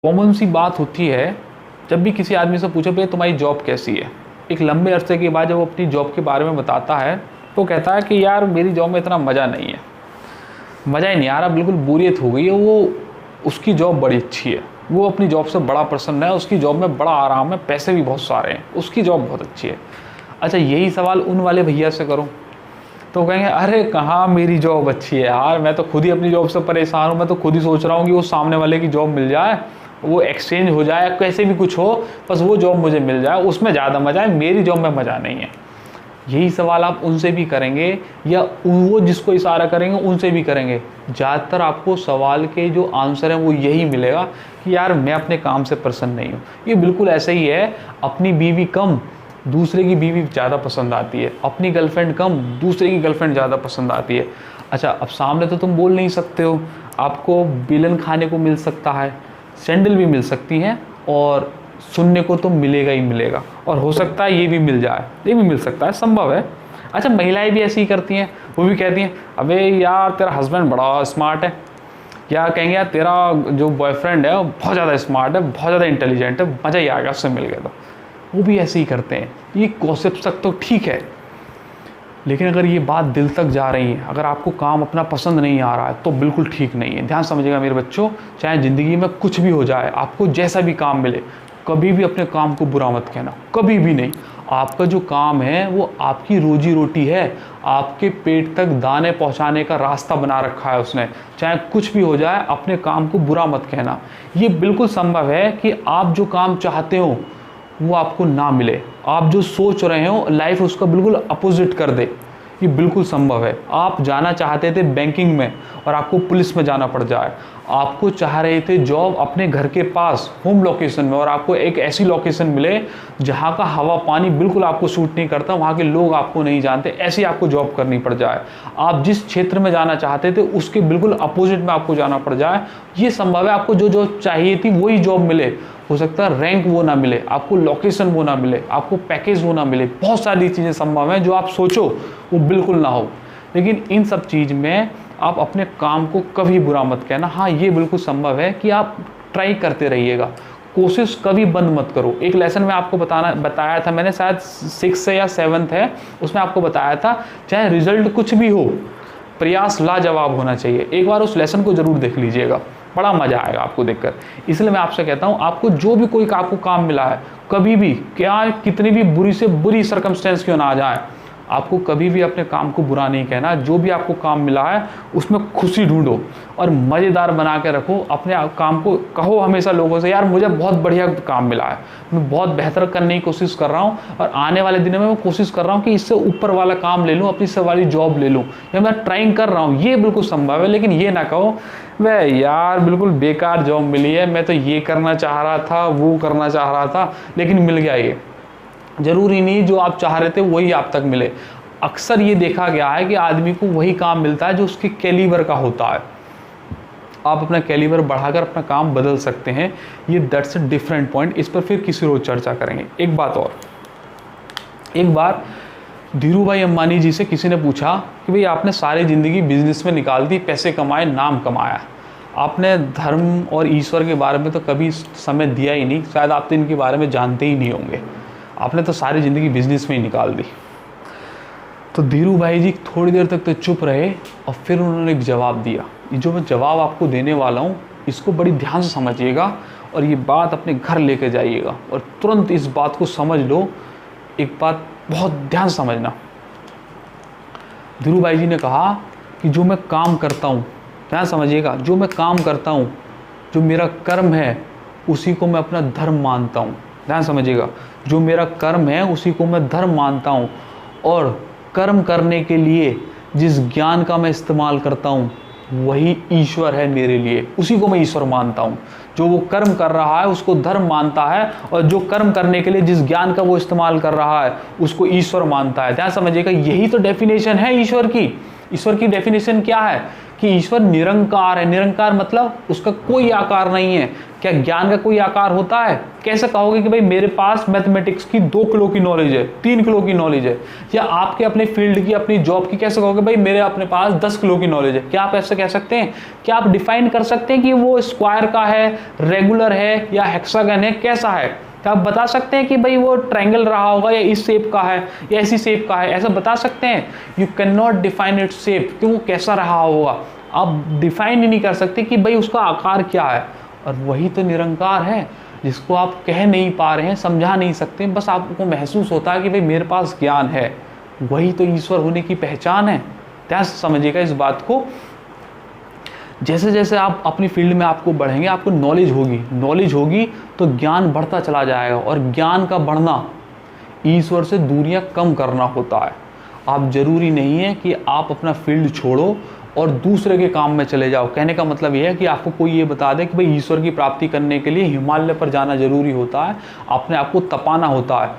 Common सी बात होती है, जब भी किसी आदमी से पूछो भाई तुम्हारी जॉब कैसी है, एक लंबे अरसे के बाद जब वो अपनी जॉब के बारे में बताता है तो कहता है कि यार मेरी जॉब में इतना मज़ा नहीं है, मज़ा ही नहीं आ रहा, बिल्कुल बोरियत हो गई है। वो उसकी जॉब बड़ी अच्छी है, वो अपनी जॉब से बड़ा प्रसन्न है, उसकी जॉब में बड़ा आराम है, पैसे भी बहुत सारे हैं, उसकी जॉब बहुत अच्छी है। अच्छा, यही सवाल उन वाले भैया से करो तो कहेंगे अरे कहाँ मेरी जॉब अच्छी है यार, मैं तो खुद ही अपनी जॉब से परेशान हूँ, मैं तो खुद ही सोच रहा हूँ कि वो सामने वाले की जॉब मिल जाए, वो एक्सचेंज हो जाए, कैसे भी कुछ हो, बस वो जॉब मुझे मिल जाए, उसमें ज़्यादा मज़ा है, मेरी जॉब में मज़ा नहीं है। यही सवाल आप उनसे भी करेंगे या वो जिसको इशारा करेंगे उनसे भी करेंगे, ज़्यादातर आपको सवाल के जो आंसर हैं वो यही मिलेगा कि यार मैं अपने काम से प्रसन्न नहीं हूँ। ये बिल्कुल ऐसे ही है, अपनी बीवी कम दूसरे की बीवी ज़्यादा पसंद आती है, अपनी गर्लफ्रेंड कम दूसरे की गर्लफ्रेंड ज़्यादा पसंद आती है। अच्छा, अब सामने तो तुम बोल नहीं सकते हो, आपको बेलन खाने को मिल सकता है, सैंडल भी मिल सकती हैं और सुनने को तो मिलेगा ही मिलेगा, और हो सकता है ये भी मिल जाए, ये भी मिल सकता है, संभव है। अच्छा, महिलाएं भी ऐसे ही करती हैं, वो भी कहती हैं अबे यार तेरा हस्बैंड बड़ा स्मार्ट है, या कहेंगे यार तेरा जो बॉयफ्रेंड है वो बहुत ज़्यादा स्मार्ट है, बहुत ज़्यादा इंटेलिजेंट है, मज़ा ही आ गया उससे मिल गया। तो वो भी ऐसे ही करते हैं। ये गॉसिप्स तक तो ठीक है, लेकिन अगर ये बात दिल तक जा रही है, अगर आपको काम अपना पसंद नहीं आ रहा है तो बिल्कुल ठीक नहीं है। ध्यान समझिएगा मेरे बच्चों, चाहे ज़िंदगी में कुछ भी हो जाए, आपको जैसा भी काम मिले, कभी भी अपने काम को बुरा मत कहना, कभी भी नहीं। आपका जो काम है वो आपकी रोजी रोटी है, आपके पेट तक दाने पहुंचाने का रास्ता बना रखा है उसने, चाहे कुछ भी हो जाए अपने काम को बुरा मत कहना। ये बिल्कुल संभव है कि आप जो काम चाहते हो वो आपको ना मिले, आप जो सोच रहे हो लाइफ उसका बिल्कुल अपोजिट कर दे, ये बिल्कुल संभव है। आप जाना चाहते थे बैंकिंग में और आपको पुलिस में जाना पड़ जाए, आपको चाह रहे थे जॉब अपने घर के पास होम लोकेशन में और आपको एक ऐसी लोकेशन मिले जहाँ का हवा पानी बिल्कुल आपको सूट नहीं करता, वहाँ के लोग आपको नहीं जानते, ऐसी आपको जॉब करनी पड़ जाए। आप जिस क्षेत्र में जाना चाहते थे उसके बिल्कुल अपोजिट में आपको जाना पड़ जाए, ये संभव है। आपको जो जॉब चाहिए थी वही जॉब मिले, हो सकता है रैंक वो ना मिले, आपको लोकेशन वो ना मिले, आपको पैकेज वो ना मिले, बहुत सारी चीज़ें संभव हैं जो आप सोचो वो बिल्कुल ना हो। लेकिन इन सब चीज़ में आप अपने काम को कभी बुरा मत कहना। हाँ, ये बिल्कुल संभव है कि आप ट्राई करते रहिएगा, कोशिश कभी बंद मत करो। एक लेसन में आपको बताया था मैंने, शायद 6 या 7 है, उसमें आपको बताया था चाहे रिजल्ट कुछ भी हो, प्रयास लाजवाब होना चाहिए। एक बार उस लेसन को जरूर देख लीजिएगा, बड़ा मजा आएगा आपको देखकर। इसलिए मैं आपसे कहता हूँ, आपको जो भी कोई आपको काम मिला है, कभी भी क्या कितनी भी बुरी से बुरी सर्कमस्टेंस क्यों ना आ जाए, आपको कभी भी अपने काम को बुरा नहीं कहना। जो भी आपको काम मिला है उसमें खुशी ढूंढो और मज़ेदार बना के रखो अपने काम को। कहो हमेशा लोगों से, यार मुझे बहुत बढ़िया काम मिला है, मैं बहुत बेहतर करने की कोशिश कर रहा हूँ और आने वाले दिनों में मैं कोशिश कर रहा हूँ कि इससे ऊपर वाला काम ले लूँ, अपनी से वाली जॉब ले लूँ, या मैं ट्राइंग कर रहा हूँ। ये बिल्कुल संभव है। लेकिन ये ना कहो वह यार बिल्कुल बेकार जॉब मिली है, मैं तो ये करना चाह रहा था, वो करना चाह रहा था, लेकिन मिल गया ये। जरूरी नहीं जो आप चाह रहे थे वही आप तक मिले। अक्सर ये देखा गया है कि आदमी को वही काम मिलता है जो उसके कैलिबर का होता है। आप अपना कैलिबर बढ़ाकर अपना काम बदल सकते हैं, ये दैट्स अ डिफरेंट पॉइंट। इस पर फिर किसी रोज चर्चा करेंगे। एक बात और, एक बार धीरू भाई अंबानी जी से किसी ने पूछा कि भाई आपने सारी ज़िंदगी बिजनेस में निकाल दी, पैसे कमाए, नाम कमाया, आपने धर्म और ईश्वर के बारे में तो कभी समय दिया ही नहीं, शायद आप तो इनके बारे में जानते ही नहीं होंगे, आपने तो सारी ज़िंदगी बिजनेस में ही निकाल दी। तो धीरू भाई जी थोड़ी देर तक तो चुप रहे और फिर उन्होंने एक जवाब दिया। ये जो मैं जवाब आपको देने वाला हूँ इसको बड़ी ध्यान से समझिएगा और ये बात अपने घर लेके जाइएगा और तुरंत इस बात को समझ लो। एक बात बहुत ध्यान से समझना। धीरू भाई जी ने कहा कि जो मैं काम करता हूँ, ध्यान समझिएगा, जो मैं काम करता हूँ, जो मेरा कर्म है उसी को मैं अपना धर्म मानता हूँ। ध्यान समझिएगा, जो मेरा कर्म है उसी को मैं धर्म मानता हूँ और कर्म करने के लिए जिस ज्ञान का मैं इस्तेमाल करता हूँ वही ईश्वर है मेरे लिए, उसी को मैं ईश्वर मानता हूँ। जो वो कर्म कर रहा है उसको धर्म मानता है और जो कर्म करने के लिए जिस ज्ञान का वो इस्तेमाल कर रहा है उसको ईश्वर मानता है। ध्यान समझिएगा, यही तो डेफिनेशन है ईश्वर की। ईश्वर की डेफिनेशन क्या है कि ईश्वर निरंकार है। निरंकार मतलब उसका कोई आकार नहीं है। क्या ज्ञान का कोई आकार होता है? कैसे कहोगे कि भाई मेरे पास मैथमेटिक्स की 2 किलो की नॉलेज है, 3 किलो की नॉलेज है, या आपके अपने फील्ड की, अपनी जॉब की कैसे कहोगे भाई मेरे अपने पास 10 किलो की नॉलेज है? क्या आप ऐसे कह सकते हैं? क्या आप डिफाइन कर सकते हैं कि वो स्क्वायर का है, रेगुलर है, या हेक्सागन है, कैसा है? क्या आप बता सकते हैं कि भाई वो ट्रायंगल रहा होगा, या इस शेप का है, या ऐसी शेप का है? ऐसा बता सकते हैं? You can not define its shape, कि वो कैसा रहा होगा। आप डिफाइन ही नहीं कर सकते कि भाई उसका आकार क्या है। और वही तो निरंकार है, जिसको आप कह नहीं पा रहे हैं, समझा नहीं सकते, बस आपको महसूस होता है कि भाई मेरे पास ज्ञान है। वही तो ईश्वर होने की पहचान है। ध्यान से समझिएगा इस बात को। जैसे जैसे आप अपनी फील्ड में आपको बढ़ेंगे, आपको नॉलेज होगी तो ज्ञान बढ़ता चला जाएगा। और ज्ञान का बढ़ना ईश्वर से दूरियां कम करना होता है। आप जरूरी नहीं है कि आप अपना फील्ड छोड़ो और दूसरे के काम में चले जाओ। कहने का मतलब यह है कि आपको कोई ये बता दे कि भाई ईश्वर की प्राप्ति करने के लिए हिमालय पर जाना जरूरी होता है, अपने आप को तपाना होता है,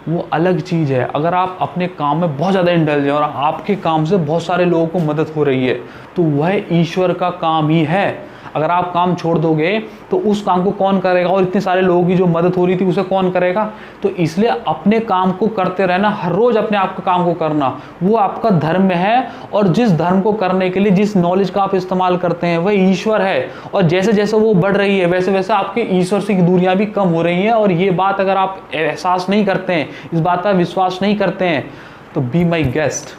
वो अलग चीज़ है। अगर आप अपने काम में बहुत ज़्यादा इंटेलिजेंट और आपके काम से बहुत सारे लोगों को मदद हो रही है, तो वह ईश्वर का काम ही है। अगर आप काम छोड़ दोगे तो उस काम को कौन करेगा? और इतने सारे लोगों की जो मदद हो रही थी उसे कौन करेगा? तो इसलिए अपने काम को करते रहना, हर रोज अपने आप के काम को करना, वो आपका धर्म है। और जिस धर्म को करने के लिए जिस नॉलेज का आप इस्तेमाल करते हैं वह ईश्वर है। और जैसे जैसे वो बढ़ रही है वैसे वैसे आपके ईश्वर से की दूरियां भी कम हो रही हैं। और ये बात अगर आप एहसास नहीं करते हैं, इस बात का विश्वास नहीं करते हैं, तो बी माई गेस्ट,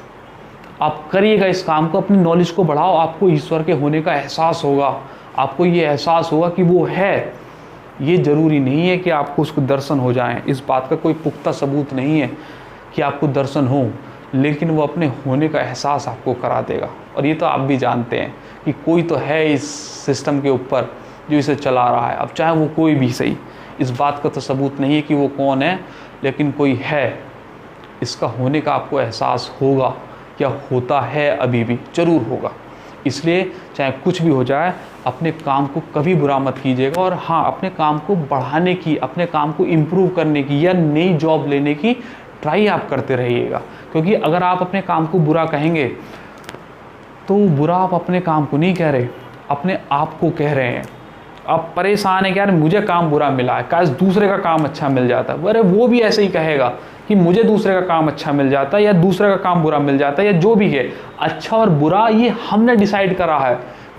आप करिएगा इस काम को, अपनी नॉलेज को बढ़ाओ, आपको ईश्वर के होने का एहसास होगा। आपको ये एहसास होगा कि वो है। ये ज़रूरी नहीं है कि आपको उसको दर्शन हो जाए, इस बात का कोई पुख्ता सबूत नहीं है कि आपको दर्शन हो, लेकिन वो अपने होने का एहसास आपको करा देगा। और ये तो आप भी जानते हैं कि कोई तो है इस सिस्टम के ऊपर जो इसे चला रहा है। अब चाहे वो कोई भी सही, इस बात का तो सबूत नहीं है कि वो कौन है, लेकिन कोई है। इसका होने का आपको एहसास होगा, या होता है, अभी भी जरूर होगा। इसलिए चाहे कुछ भी हो जाए, अपने काम को कभी बुरा मत कीजिएगा। और हाँ, अपने काम को बढ़ाने की, अपने काम को इम्प्रूव करने की, या नई जॉब लेने की ट्राई आप करते रहिएगा। क्योंकि अगर आप अपने काम को बुरा कहेंगे तो बुरा आप अपने काम को नहीं कह रहे, अपने आप को कह रहे हैं। आप परेशान है कि यार मुझे काम बुरा मिला है, काश दूसरे का काम अच्छा मिल जाता। अरे वो भी ऐसे ही कहेगा कि मुझे दूसरे का काम अच्छा मिल जाता, या दूसरे का काम बुरा मिल जाता, या जो भी है। अच्छा और बुरा ये हमने डिसाइड करा है,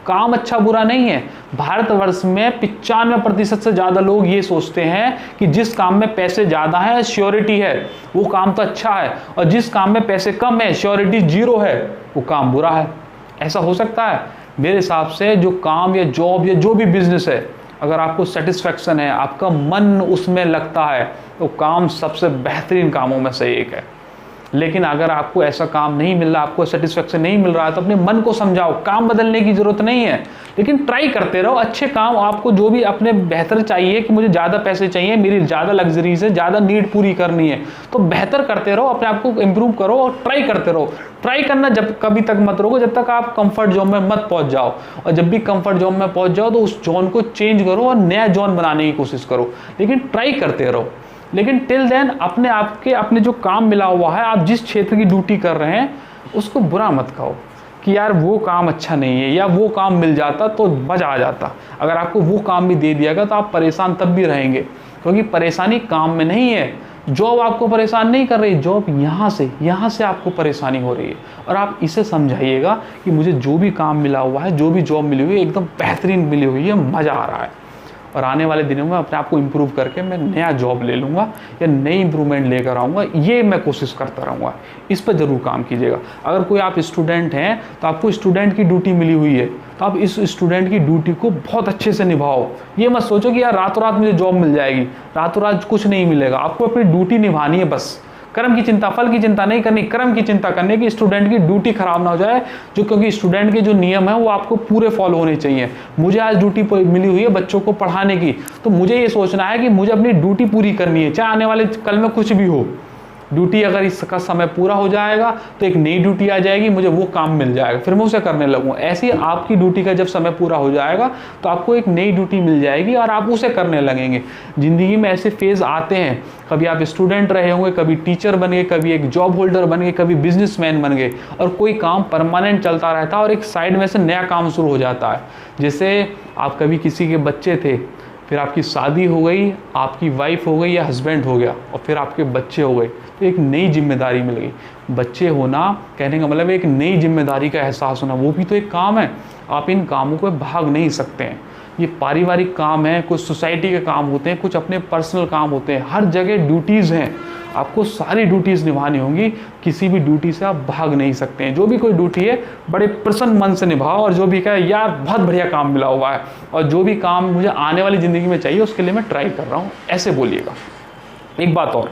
काम अच्छा बुरा नहीं है। भारतवर्ष में 95% से ज़्यादा लोग ये सोचते हैं कि जिस काम में पैसे ज़्यादा है, श्योरिटी है, वो काम तो अच्छा है, और जिस काम में पैसे कम है, श्योरिटी 0 है, वो काम बुरा है। ऐसा हो सकता है? मेरे हिसाब से जो काम या जॉब या जो भी बिजनेस है, अगर आपको सेटिस्फैक्शन है, आपका मन उसमें लगता है, तो काम सबसे बेहतरीन कामों में से एक है। लेकिन अगर आपको ऐसा काम नहीं मिल रहा, आपको सेटिस्फैक्शन नहीं मिल रहा है, तो अपने मन को समझाओ। काम बदलने की जरूरत नहीं है, लेकिन ट्राई करते रहो अच्छे काम। आपको जो भी अपने बेहतर चाहिए कि मुझे ज़्यादा पैसे चाहिए, मेरी ज़्यादा लग्जरी से ज़्यादा नीड पूरी करनी है, तो बेहतर करते रहो, अपने आप को इम्प्रूव करो और ट्राई करते रहो। ट्राई करना जब कभी तक मत रोको जब तक आप कंफर्ट जोन में मत पहुंच जाओ। और जब भी कंफर्ट जोन में पहुंच जाओ तो उस जोन को चेंज करो और नया जोन बनाने की कोशिश करो, लेकिन ट्राई करते रहो। लेकिन टिल देन अपने आप के अपने जो काम मिला हुआ है, आप जिस क्षेत्र की ड्यूटी कर रहे हैं, उसको बुरा मत कहो कि यार वो काम अच्छा नहीं है, या वो काम मिल जाता तो मजा आ जाता। अगर आपको वो काम भी दे दिया गया तो आप परेशान तब भी रहेंगे, क्योंकि परेशानी काम में नहीं है। जॉब आपको परेशान नहीं कर रही, जॉब यहाँ से आपको परेशानी हो रही है। और आप इसे समझाइएगा कि मुझे जो भी काम मिला हुआ है, जो भी जॉब मिली हुई है, एकदम बेहतरीन मिली हुई है, मज़ा आ रहा है। और आने वाले दिनों में अपने आप को इम्प्रूव करके मैं नया जॉब ले लूँगा या नई इम्प्रूवमेंट लेकर आऊँगा, ये मैं कोशिश करता रहूँगा। इस पर ज़रूर काम कीजिएगा। अगर कोई आप स्टूडेंट हैं तो आपको स्टूडेंट की ड्यूटी मिली हुई है, तो आप इस स्टूडेंट की ड्यूटी को बहुत अच्छे से निभाओ। ये मत सोचो कि यार रातों रात मुझे जॉब मिल जाएगी, रातों रात कुछ नहीं मिलेगा। आपको अपनी ड्यूटी निभानी है बस। कर्म की चिंता, फल की चिंता नहीं करनी, कर्म की चिंता करने की, स्टूडेंट की ड्यूटी खराब ना हो जाए, जो क्योंकि स्टूडेंट के जो नियम है वो आपको पूरे फॉलो होने चाहिए। मुझे आज ड्यूटी मिली हुई है बच्चों को पढ़ाने की, तो मुझे ये सोचना है कि मुझे अपनी ड्यूटी पूरी करनी है, चाहे आने वाले कल में कुछ भी हो। ड्यूटी अगर इसका समय पूरा हो जाएगा तो एक नई ड्यूटी आ जाएगी, मुझे वो काम मिल जाएगा, फिर मैं उसे करने लगूँ। ऐसे ही आपकी ड्यूटी का जब समय पूरा हो जाएगा तो आपको एक नई ड्यूटी मिल जाएगी और आप उसे करने लगेंगे। ज़िंदगी में ऐसे फेज़ आते हैं, कभी आप स्टूडेंट रहे होंगे, कभी टीचर बन गए, कभी एक जॉब होल्डर बन गए, कभी बिजनेसमैन बन गए, और कोई काम परमानेंट चलता रहता है और एक साइड में से नया काम शुरू हो जाता है। जैसे आप कभी किसी के बच्चे थे, फिर आपकी शादी हो गई, आपकी वाइफ हो गई या हस्बैंड हो गया, और फिर आपके बच्चे हो गए, तो एक नई जिम्मेदारी मिल गई। बच्चे होना कहने का मतलब एक नई जिम्मेदारी का एहसास होना, वो भी तो एक काम है। आप इन कामों को भाग नहीं सकते हैं। ये पारिवारिक काम है, कुछ सोसाइटी के काम होते हैं, कुछ अपने पर्सनल काम होते हैं, हर जगह ड्यूटीज़ हैं। आपको सारी ड्यूटीज़ निभानी होंगी, किसी भी ड्यूटी से आप भाग नहीं सकते हैं। जो भी कोई ड्यूटी है बड़े प्रसन्न मन से निभाओ, और जो भी कहे यार बहुत बढ़िया काम मिला हुआ है और जो भी काम मुझे आने वाली ज़िंदगी में चाहिए उसके लिए मैं ट्राई कर रहा हूँ, ऐसे बोलिएगा। एक बात और,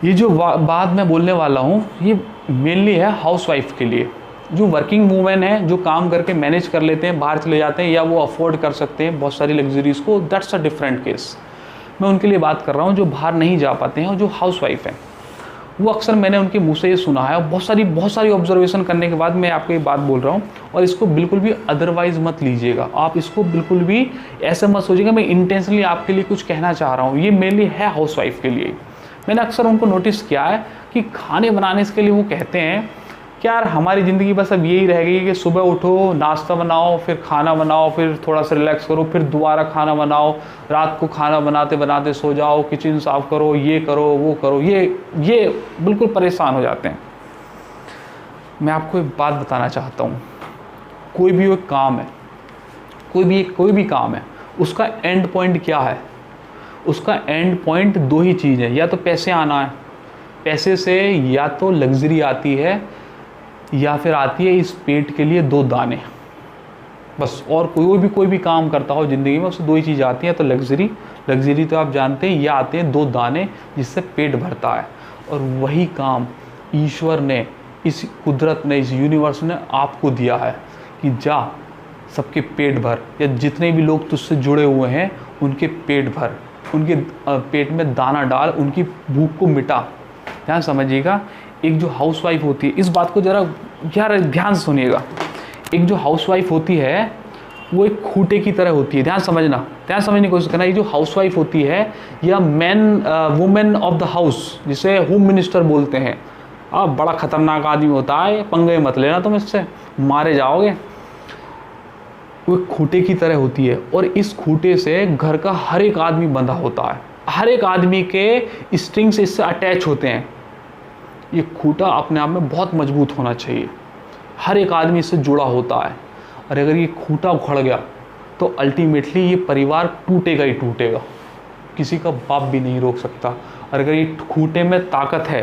ये जो बात मैं बोलने वाला हूँ ये मेनली है हाउसवाइफ के लिए। जो वर्किंग वूमेन है, जो काम करके मैनेज कर लेते हैं, बाहर चले जाते हैं, या वो अफोर्ड कर सकते हैं बहुत सारी लग्जरीज़ को, दैट्स अ डिफरेंट केस। मैं उनके लिए बात कर रहा हूँ जो बाहर नहीं जा पाते हैं और जो हाउसवाइफ हैं। वो अक्सर मैंने उनके मुँह से ये सुना है, और बहुत सारी ऑब्जर्वेशन करने के बाद मैं आपको ये बात बोल रहा हूँ। और इसको बिल्कुल भी अदरवाइज़ मत लीजिएगा, आप इसको बिल्कुल भी ऐसे मत सोचिएगा मैं इंटेंशनली आपके लिए कुछ कहना चाह रहा हूँ। ये मेनली है हाउसवाइफ के लिए। मैंने अक्सर उनको नोटिस किया है कि खाने बनाने के लिए वो कहते हैं कि यार हमारी ज़िंदगी बस अब यही रह गई कि सुबह उठो, नाश्ता बनाओ, फिर खाना बनाओ, फिर थोड़ा सा रिलैक्स करो, फिर दोबारा खाना बनाओ, रात को खाना बनाते बनाते सो जाओ, किचन साफ करो, ये करो वो करो। ये बिल्कुल परेशान हो जाते हैं। मैं आपको एक बात बताना चाहता हूँ, कोई भी एक काम है, कोई भी काम है, उसका एंड पॉइंट क्या है? उसका एंड पॉइंट दो ही चीज़ है, या तो पैसे आना है, पैसे से या तो लग्जरी आती है या फिर आती है इस पेट के लिए दो दाने, बस। और कोई भी काम करता हो ज़िंदगी में उससे दो ही चीज़ आती हैं, तो लग्जरी तो आप जानते हैं, या आते हैं दो दाने जिससे पेट भरता है। और वही काम ईश्वर ने, इस कुदरत ने, इस यूनिवर्स ने आपको दिया है कि जा सबके पेट भर, या जितने भी लोग तुझसे जुड़े हुए हैं उनके पेट भर, उनके पेट में दाना डाल, उनकी भूख को मिटा। ध्यान समझिएगा, एक जो हाउसवाइफ होती है, इस बात को ज़रा यार ध्यान से सुनिएगा, एक जो हाउसवाइफ होती है वो एक खूंटे की तरह होती है। ध्यान समझने की कोशिश करना। ये जो हाउसवाइफ होती है या वुमेन ऑफ द हाउस, जिसे होम मिनिस्टर बोलते हैं, बड़ा खतरनाक आदमी होता है, पंगे मत लेना तुम इससे, मारे जाओगे। वो एक खूंटे की तरह होती है, और इस खूंटे से घर का हर एक आदमी बंधा होता है, हर एक आदमी के स्ट्रिंग से इससे अटैच होते हैं। ये खूंटा अपने आप में बहुत मजबूत होना चाहिए, हर एक आदमी इससे जुड़ा होता है। और अगर ये खूंटा उखड़ गया तो अल्टीमेटली ये परिवार टूटेगा ही टूटेगा, किसी का बाप भी नहीं रोक सकता। और अगर ये खूंटे में ताकत है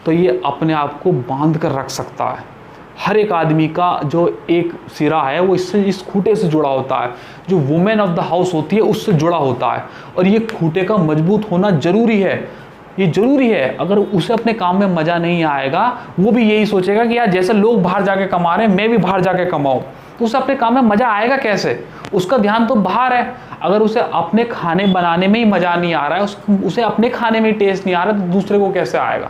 तो ये अपने आप को बांध कर रख सकता है। हर एक आदमी का जो एक सिरा है वो इस खूंटे से जुड़ा होता है, जो वुमेन ऑफ द हाउस होती है उससे जुड़ा होता है। और ये खूंटे का मजबूत होना ज़रूरी है, ये ज़रूरी है। अगर उसे अपने काम में मज़ा नहीं आएगा, वो भी यही सोचेगा कि यार जैसे लोग बाहर जाके कमा रहे हैं मैं भी बाहर जाके कमाऊँ, तो उसे अपने काम में मज़ा आएगा कैसे? उसका ध्यान तो बाहर है। अगर उसे अपने खाने बनाने में ही मज़ा नहीं आ रहा है, उसे अपने खाने में टेस्ट नहीं आ रहा, तो दूसरे को कैसे आएगा?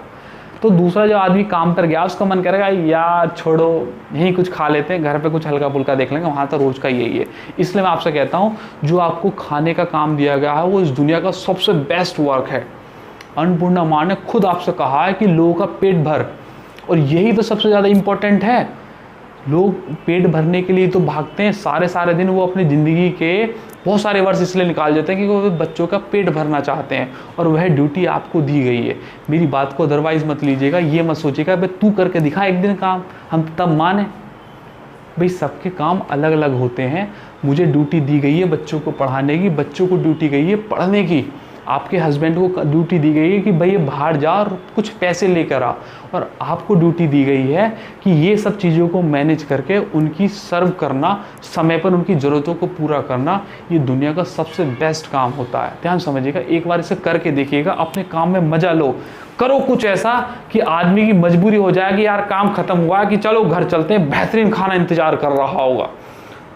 तो दूसरा जो आदमी काम पर गया उसका मन करेगा यार छोड़ो, यहीं कुछ खा लेते हैं, घर पे कुछ हल्का फुल्का देख लेंगे, वहाँ तो रोज़ का यही है। इसलिए मैं आपसे कहता हूँ, जो आपको खाने का काम दिया गया है वो इस दुनिया का सबसे बेस्ट वर्क है। अन्नपूर्णा माँ ने खुद आपसे कहा है कि लोगों का पेट भर, और यही तो सबसे ज़्यादा इम्पोर्टेंट है। लोग पेट भरने के लिए तो भागते हैं सारे दिन, वो अपनी ज़िंदगी के बहुत सारे वर्ष इसलिए निकाल देते हैं कि वो बच्चों का पेट भरना चाहते हैं, और वह ड्यूटी आपको दी गई है। मेरी बात को अदरवाइज़ मत लीजिएगा, ये मत सोचिएगा भाई तू करके दिखा एक दिन काम, हम तब माने। भाई सबके काम अलग अलग होते हैं। मुझे ड्यूटी दी गई है बच्चों को पढ़ाने की, बच्चों को ड्यूटी गई है पढ़ने की, आपके हस्बैंड को ड्यूटी दी गई है कि भाई ये बाहर जा और कुछ पैसे लेकर आ, और आपको ड्यूटी दी गई है कि ये सब चीज़ों को मैनेज करके उनकी सर्व करना, समय पर उनकी ज़रूरतों को पूरा करना, ये दुनिया का सबसे बेस्ट काम होता है। ध्यान समझिएगा, एक बार इसे करके देखिएगा, अपने काम में मज़ा लो, करो कुछ ऐसा कि आदमी की मजबूरी हो जाए कि यार काम खत्म हुआ कि चलो घर चलते हैं, बेहतरीन खाना इंतज़ार कर रहा होगा।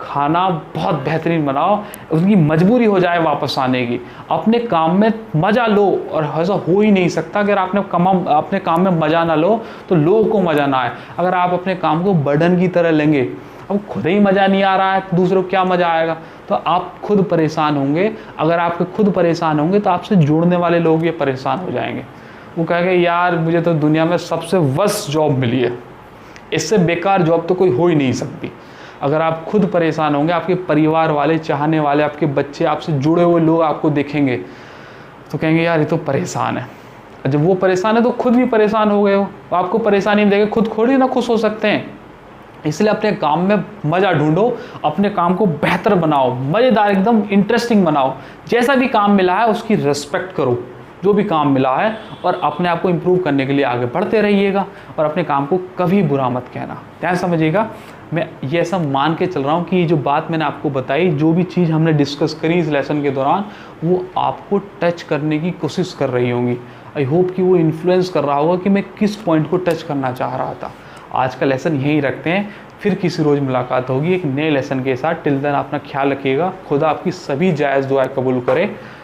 खाना बहुत बेहतरीन बनाओ, उनकी मजबूरी हो जाए वापस आने की। अपने काम में मज़ा लो, और ऐसा हो ही नहीं सकता अगर आपने अपने काम में मज़ा ना लो तो लोगों को मज़ा ना आए। अगर आप अपने काम को बर्डन की तरह लेंगे, अब खुद ही मज़ा नहीं आ रहा है तो दूसरों को क्या मज़ा आएगा, तो आप खुद परेशान होंगे। अगर आप खुद परेशान होंगे तो आपसे जुड़ने वाले लोग ये परेशान हो जाएंगे। वो कहेंगे यार मुझे तो दुनिया में सबसे वर्स्ट जॉब मिली है, इससे बेकार जॉब तो कोई हो ही नहीं सकती। अगर आप खुद परेशान होंगे, आपके परिवार वाले, चाहने वाले, आपके बच्चे, आपसे जुड़े हुए लोग आपको देखेंगे तो कहेंगे यार ये तो परेशान है। जब वो परेशान है तो खुद भी परेशान हो गए हो, तो आपको परेशानी में देखे खुद थोड़ी ना खुश हो सकते हैं। इसलिए अपने काम में मज़ा ढूंढो, अपने काम को बेहतर बनाओ, मज़ेदार, एकदम इंटरेस्टिंग बनाओ। जैसा भी काम मिला है उसकी रिस्पेक्ट करो, जो भी काम मिला है, और अपने आप को इम्प्रूव करने के लिए आगे बढ़ते रहिएगा। और अपने काम को कभी बुरा मत कहना, ध्यान समझिएगा। मैं ये ऐसा मान के चल रहा हूँ कि ये जो बात मैंने आपको बताई, जो भी चीज़ हमने डिस्कस करी इस लेसन के दौरान, वो आपको टच करने की कोशिश कर रही होंगी। आई होप कि वो इन्फ्लुएंस कर रहा होगा कि मैं किस पॉइंट को टच करना चाह रहा था। आज का लेसन यहीं रखते हैं, फिर किसी रोज़ मुलाकात होगी एक नए लेसन के साथ। टिल देन अपना ख्याल रखिएगा। खुदा आपकी सभी जायज़ दुआएं कबूल करे।